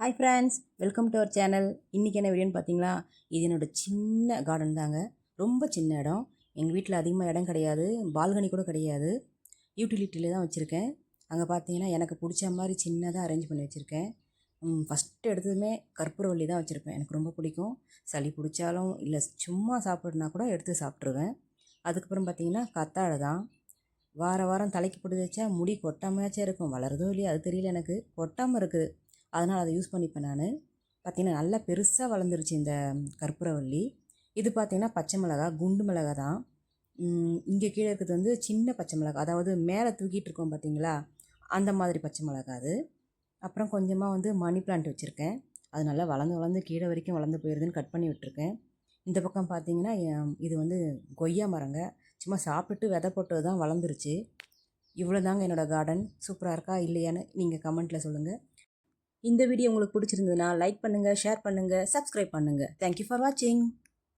Hi friends, welcome to our channel. இன்றைக்கி என்ன வீடியோன்னு பார்த்தீங்களா, இது என்னோடய சின்ன கார்டன் தாங்க. ரொம்ப சின்ன இடம். எங்கள் வீட்டில் அதிகமாக இடம் கிடையாது, பால்கனி கூட கிடையாது. யூட்டிலிட்டியில் தான் வச்சுருக்கேன். அங்கே பார்த்தீங்கன்னா எனக்கு பிடிச்ச மாதிரி சின்னதாக அரேஞ்ச் பண்ணி வச்சுருக்கேன். ஃபஸ்ட்டு எடுத்ததுமே கற்பூரவள்ளி தான் வச்சுருப்பேன். எனக்கு ரொம்ப பிடிக்கும். சளி பிடிச்சாலும் இல்லை சும்மா சாப்பிட்றதுனா கூட எடுத்து சாப்பிட்ருவேன். அதுக்கப்புறம் பார்த்தீங்கன்னா கத்தாழை தான். வாரம் தலைக்கு போட்டு வச்சா முடி கொட்டாமையாச்சும் இருக்கும். வளருதோ இல்லையோ அது தெரியல, எனக்கு கொட்டாமல் இருக்குது. அதனால் அதை யூஸ் பண்ணிப்பேன் நான். பார்த்திங்கன்னா நல்லா பெருசாக வளர்ந்துருச்சு இந்த கற்பூரவள்ளி. இது பார்த்திங்கன்னா பச்சை மிளகா, குண்டு மிளகா தான். இங்கே கீழே இருக்கிறது வந்து சின்ன பச்சை மிளகா, அதாவது மேலே தூக்கிட்டு இருக்கோம் பார்த்திங்களா, அந்த மாதிரி பச்சை மிளகா அது. அப்புறம் கொஞ்சமாக வந்து மணி பிளான்ட் வச்சுருக்கேன். அது நல்லா வளர்ந்து கீழே வரைக்கும் வளர்ந்து போயிடுதுன்னு கட் பண்ணி விட்டுருக்கேன். இந்த பக்கம் பார்த்திங்கன்னா இது வந்து கொய்யா மரங்க. சும்மா சாப்பிட்டு விதை போட்டது தான் வளர்ந்துருச்சு. இவ்வளோ தாங்க என்னோடய கார்டன். சூப்பராக இருக்கா இல்லையான்னு நீங்கள் கமெண்ட்டில் சொல்லுங்கள். இந்த வீடியோ உங்களுக்கு பிடிச்சிருந்ததுன்னா லைக் பண்ணுங்கள், ஷேர் பண்ணுங்கள், சப்ஸ்கிரைப் பண்ணுங்கள். தேங்க்யூ ஃபார் வாட்சிங்.